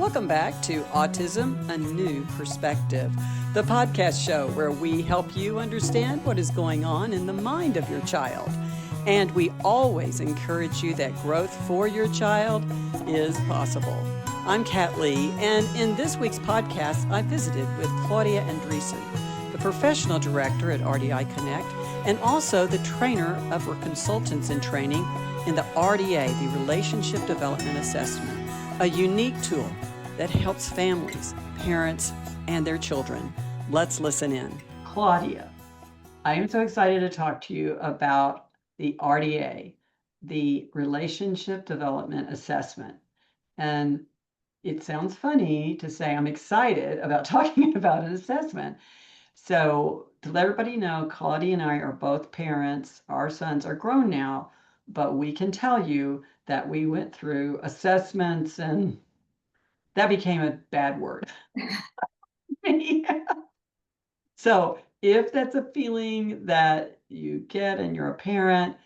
Welcome back to Autism, A New Perspective, the podcast show where we help you understand what is going on in the mind of your child. And we always encourage you that growth for your child is possible. I'm Kat Lee, and in this week's podcast, I visited with Claudia Andreessen, the professional director at RDIconnect, and also the trainer of her consultants in training in the RDA, the Relationship Development Assessment, a unique tool that helps families, parents, and their children. Let's listen in. Claudia, I am so excited to talk to you about the RDA, the Relationship Development Assessment. And it sounds funny to say I'm excited about talking about an assessment. So to let everybody know, Claudia and I are both parents. Our sons are grown now, but we can tell you that we went through assessments, and that became a bad word. So if that's a feeling that you get and you're a parent,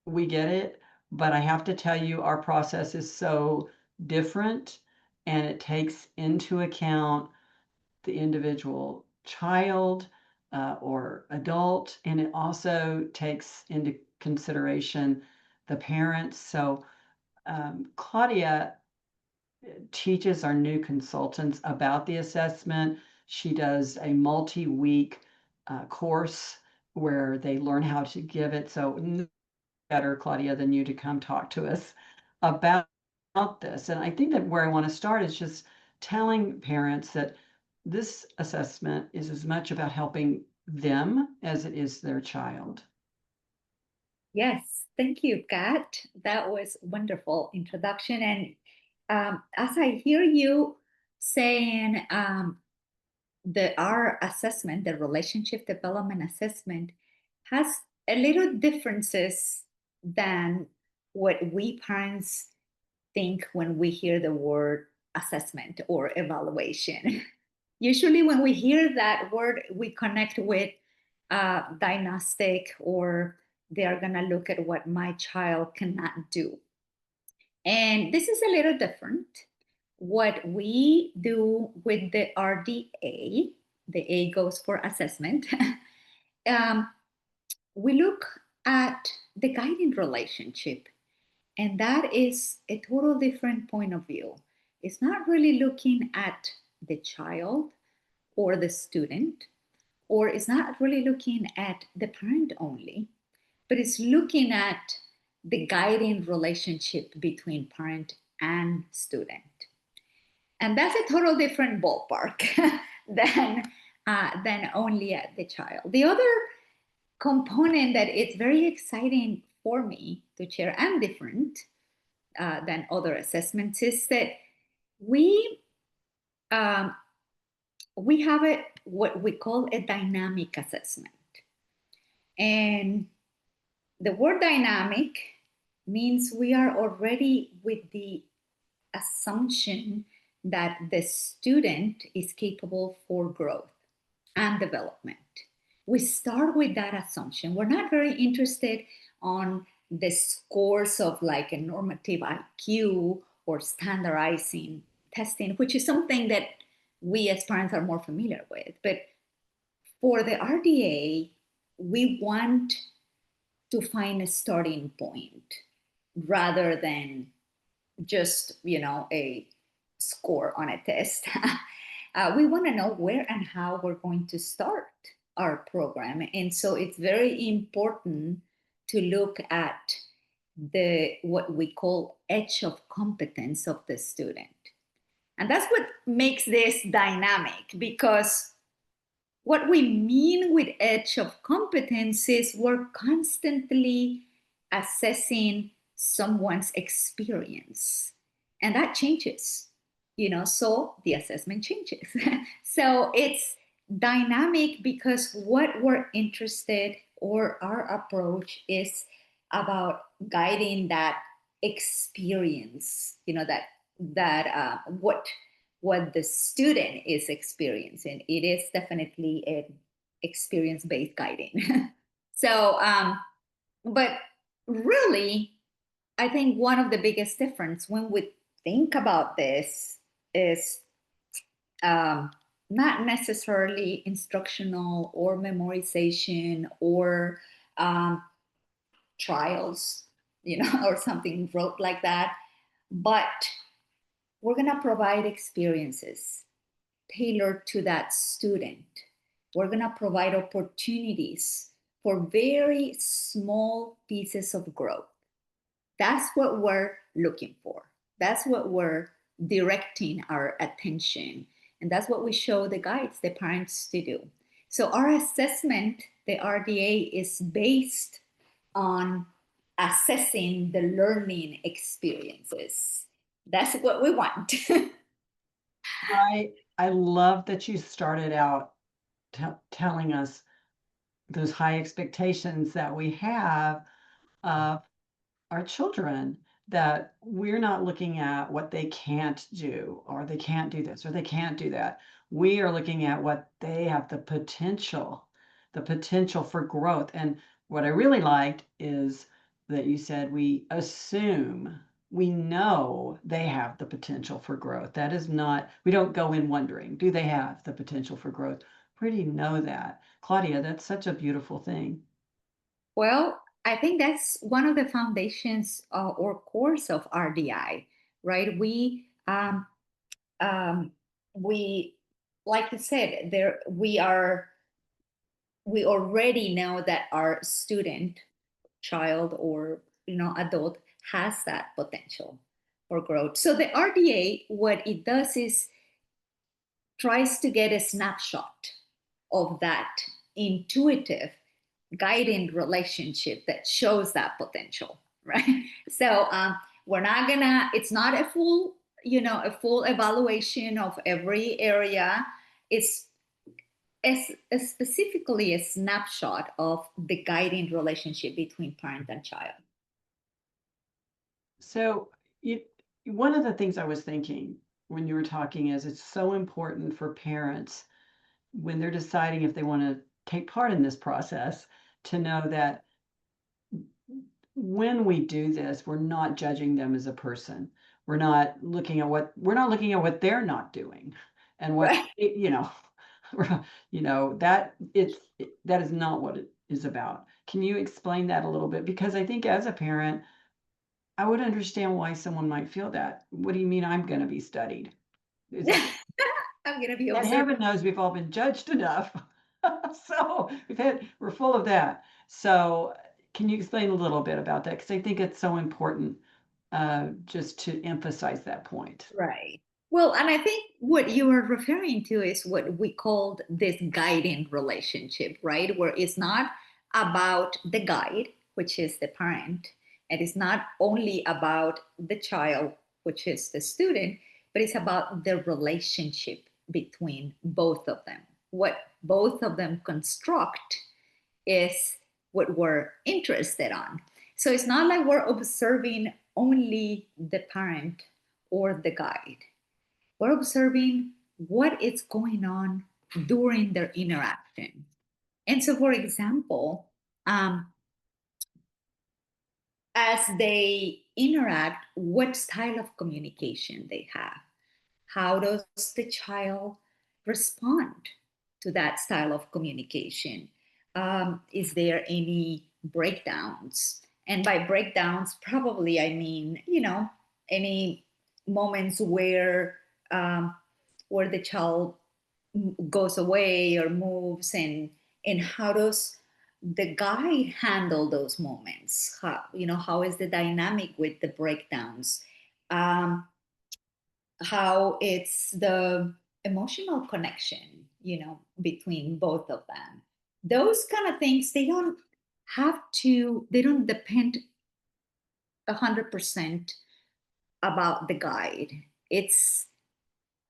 we get it. But I have to tell you, our process is so different, and it takes into account the individual child or adult, and it also takes into consideration the parents. So Claudia teaches our new consultants about the assessment. She does a multi-week course where they learn how to give it. So no better, Claudia, than you to come talk to us about this. And I think that where I want to start is just telling parents that this assessment is as much about helping them as it is their child. Yes, thank you, Kat. That was a wonderful introduction. And as I hear you saying, our assessment, the relationship development assessment, has a little differences than what we parents think when we hear the word assessment or evaluation. Usually, when we hear that word, we connect with diagnostic, or they are going to look at what my child cannot do. And this is a little different. What we do with the RDA, the A goes for assessment, we look at the guiding relationship. And that is a total different point of view. It's not really looking at the child or the student, or it's not really looking at the parent only, but it's looking at the guiding relationship between parent and student. And that's a total different ballpark than only at the child. The other component that is very exciting for me to share and different than other assessments is that we have what we call a dynamic assessment. And the word dynamic means we are already with the assumption that the student is capable for growth and development. We start with that assumption. We're not very interested on the scores of like a normative IQ or standardizing testing, which is something that we as parents are more familiar with. But for the RDA, we want to find a starting point rather than just, a score on a test. We want to know where and how we're going to start our program. And so it's very important to look at what we call edge of competence of the student. And that's what makes this dynamic, because what we mean with edge of competence is we're constantly assessing someone's experience, and that changes, so the assessment changes. So it's dynamic because what we're interested, or our approach is about guiding that experience, that what the student is experiencing. It is definitely an experience-based guiding. So, but really, I think one of the biggest difference when we think about this is um, not necessarily instructional or memorization or um, trials, or something rote like that. But we're going to provide experiences tailored to that student. We're going to provide opportunities for very small pieces of growth. That's what we're looking for. That's what we're directing our attention. And that's what we show the guides, the parents to do. So our assessment, the RDA, is based on assessing the learning experiences. That's what we want. I love that you started out telling us those high expectations that we have of our children, that we're not looking at what they can't do, or they can't do this, or they can't do that. We are looking at what they have the potential for growth. And what I really liked is that you said we assume, we know they have the potential for growth. That is not, we don't go in wondering, do they have the potential for growth? We already know that. Claudia, that's such a beautiful thing. Well, I think that's one of the foundations or cores of RDI, right? Um, we, like you said, there we already know that our student, child, or adult has that potential for growth. So the RDA, what it does is tries to get a snapshot of that intuitive guiding relationship that shows that potential, right? So we're not gonna, it's not a full, a full evaluation of every area. It's specifically a snapshot of the guiding relationship between parent and child. So you, one of the things I was thinking when you were talking is it's so important for parents when they're deciding if they want to take part in this process to know that when we do this, we're not judging them as a person. We're not looking at what they're not doing and what, Right. that is not what it is about. Can you explain that a little bit? Because I think as a parent, I would understand why someone might feel that. What do you mean I'm going to be studied? Is it, I'm gonna be and observed. heaven knows we've all been judged enough. So we're full of that. So can you explain a little bit about that? Because I think it's so important, just to emphasize that point. Right. Well, and I think what you are referring to is what we called this guiding relationship, right? Where it's not about the guide, which is the parent, and it's not only about the child, which is the student, but it's about the relationship between both of them. What both of them construct is what we're interested on. So it's not like we're observing only the parent or the guide. We're observing what is going on during their interaction. And so, for example, as they interact, what style of communication they have. How does the child respond to that style of communication? Is there any breakdowns? And by breakdowns, probably I mean, any moments where the child goes away or moves, and how does the guide handle those moments? How is the dynamic with the breakdowns? Um, how it's the emotional connection, between both of them. Those kind of things, they don't depend 100% about the guide. It's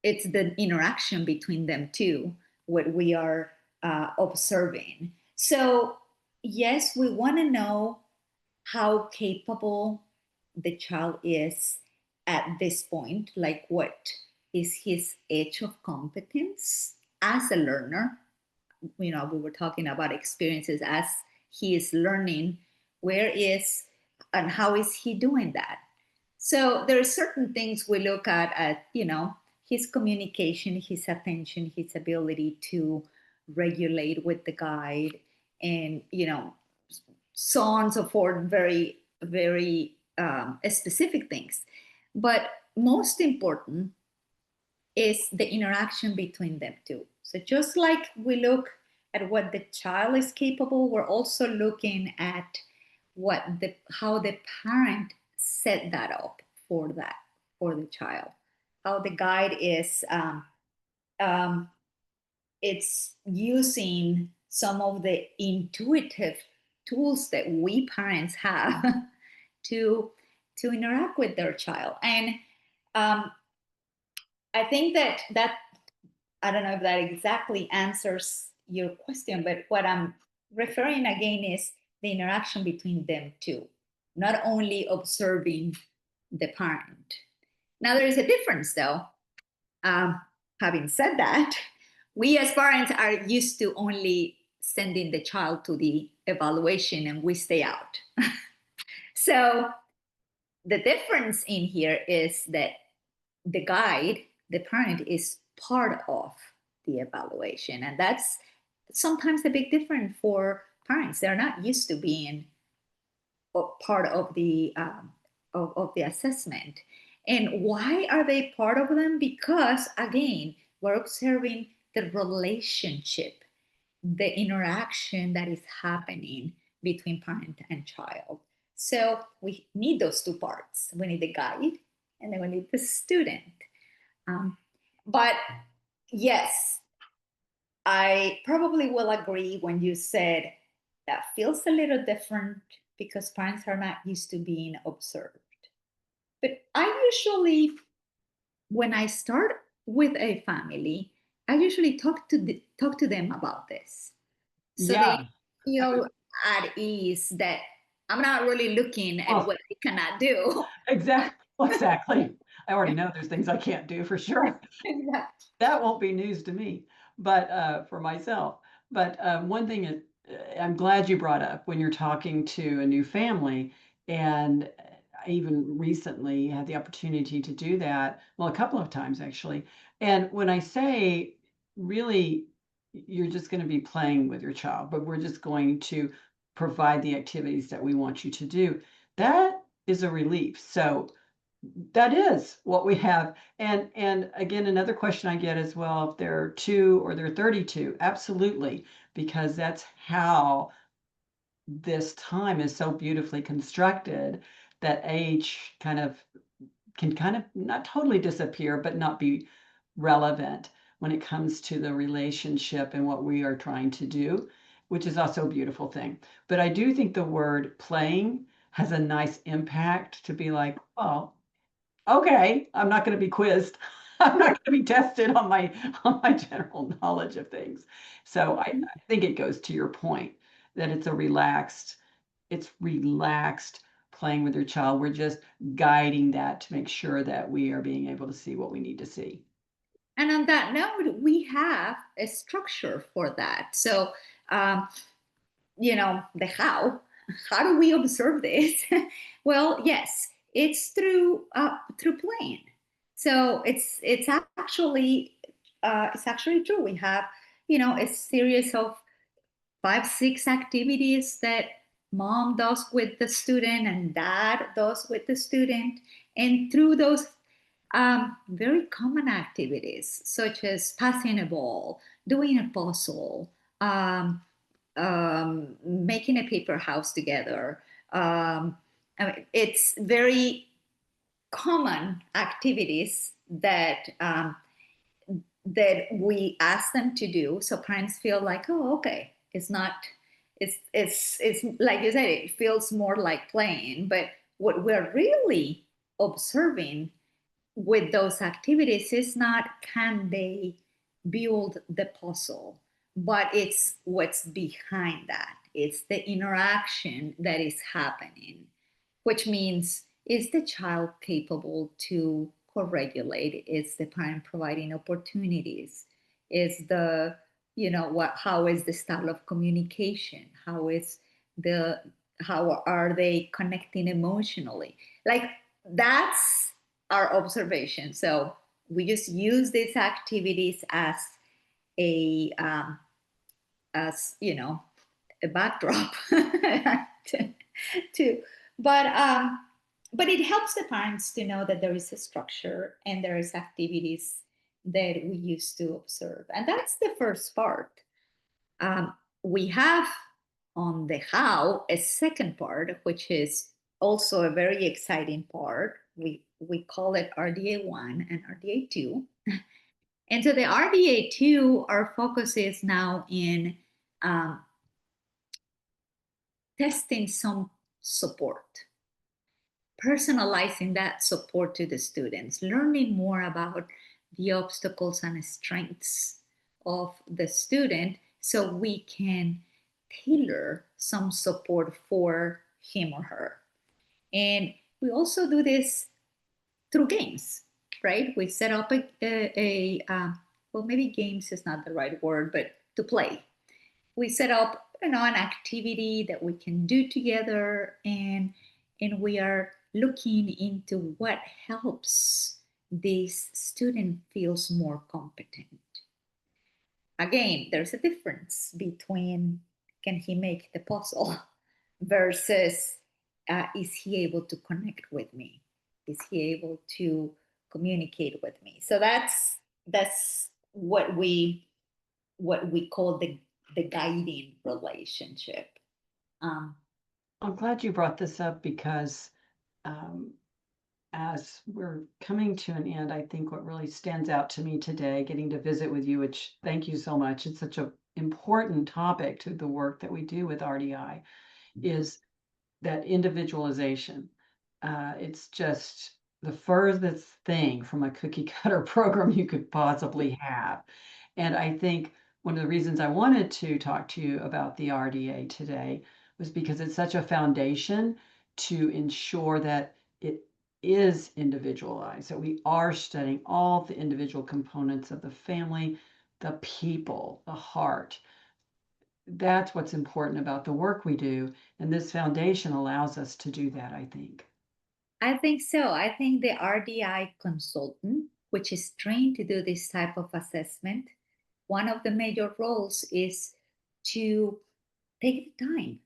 the interaction between them too, what we are observing. So yes, we want to know how capable the child is at this point, like what is his age of competence as a learner. We were talking about experiences as he is learning. Where is and how is he doing that? So there are certain things we look at his communication, his attention, his ability to regulate with the guide, and so on and so forth, very, very specific things. But most important is the interaction between them two. So just like we look at what the child is capable, we're also looking at how the parent set that up for the child, how the guide is um, it's using some of the intuitive tools that we parents have to interact with their child. And um, I think that I don't know if that exactly answers your question, but what I'm referring again is the interaction between them two, not only observing the parent. Now, there is a difference, though. Um, Having said that, we as parents are used to only sending the child to the evaluation and we stay out. So the difference in here is that the guide, the parent, is part of the evaluation. And that's sometimes a big difference for parents. They're not used to being part of the assessment. And why are they part of them? Because again, we're observing the relationship, the interaction that is happening between parent and child. So we need those two parts. We need the guide and then we need the student. But yes, I probably will agree when you said that feels a little different because parents are not used to being observed. But I usually, when I start with a family, I usually talk to them about this, so they Yeah. feel at ease that I'm not really looking at Well, what they cannot do. exactly. I already know there's things I can't do for sure. Exactly. That won't be news to me, but for myself. But one thing I'm glad you brought up when you're talking to a new family, and I even recently had the opportunity to do that. Well, a couple of times actually. And when I say really, you're just going to be playing with your child, but we're just going to provide the activities that we want you to do. That is a relief. So that is what we have. And again, another question I get is, well, if they're 2 or they're 32, absolutely, because that's how this time is so beautifully constructed that age can kind of not totally disappear, but not be relevant when it comes to the relationship and what we are trying to do, which is also a beautiful thing. But I do think the word playing has a nice impact to be like, well, okay, I'm not going to be quizzed. I'm not going to be tested on my general knowledge of things. So I think it goes to your point that it's relaxed playing with your child. We're just guiding that to make sure that we are being able to see what we need to see. And on that note, we have a structure for that. So, um, the how do we observe this? Well, yes, it's through playing. So it's actually true. We have a series of 5, 6 activities that mom does with the student and dad does with the student, and through those very common activities such as passing a ball, doing a puzzle, making a paper house together. I mean, it's very common activities that we ask them to do, so parents feel like, oh, okay, it's not, it's like you said, it feels more like playing. But what we're really observing with those activities is not can they build the puzzle, but it's what's behind that. It's the interaction that is happening, which means is the child capable to co-regulate? Is the parent providing opportunities? Is the what how is the style of communication? The how are they connecting emotionally? Like that's our observation. So we just use these activities as a as a backdrop to, to but it helps the parents to know that there is a structure and there is activities that we used to observe, and that's the first part. We have on the how a second part, which is also a very exciting part. We call it RDA1 and RDA2. And so the RDA2, our focus is now in testing some support, personalizing that support to the students, learning more about the obstacles and strengths of the student so we can tailor some support for him or her. And we also do this through games, right? We set up well, maybe games is not the right word, but to play. We set up an activity that we can do together, and we are looking into what helps this student feels more competent. Again, there's a difference between can he make the puzzle versus is he able to connect with me? Is he able to communicate with me? So that's what we call the guiding relationship. I'm glad you brought this up because as we're coming to an end, I think what really stands out to me today, getting to visit with you, which thank you so much, it's such an important topic to the work that we do with RDI, is that individualization. It's just the furthest thing from a cookie cutter program you could possibly have. And I think one of the reasons I wanted to talk to you about the RDA today was because it's such a foundation to ensure that it is individualized, that we are studying all the individual components of the family, the people, the heart. That's what's important about the work we do. And this foundation allows us to do that, I think. I think so. I think the RDI consultant, which is trained to do this type of assessment, one of the major roles is to take the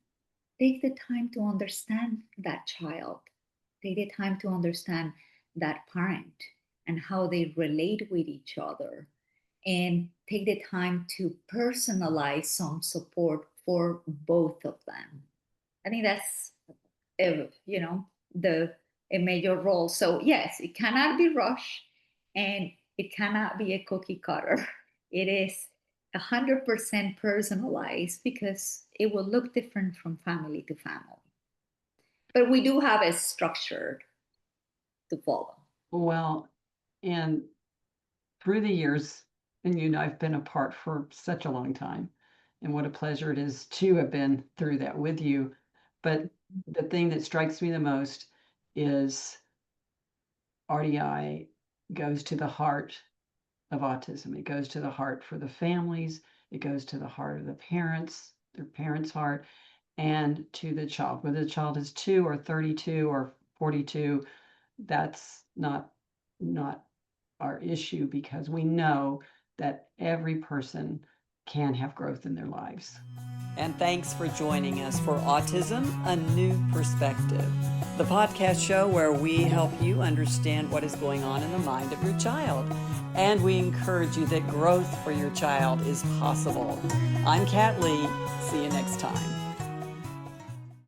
time to understand that child, take the time to understand that parent and how they relate with each other, and take the time to personalize some support for both of them. I think that's a major role. So yes, it cannot be rushed, and it cannot be a cookie cutter. It is 100% personalized because it will look different from family to family. But we do have a structure to follow. Well, and through the years, and you and I've been apart for such a long time, and what a pleasure it is to have been through that with you. But the thing that strikes me the most is RDI goes to the heart of autism. It goes to the heart for the families. It goes to the heart of the parents, their parents' heart, and to the child. Whether the child is 2 or 32 or 42, that's not our issue, because we know that every person can have growth in their lives. And thanks for joining us for Autism, A New Perspective, the podcast show where we help you understand what is going on in the mind of your child. And we encourage you that growth for your child is possible. I'm Kat Lee. See you next time.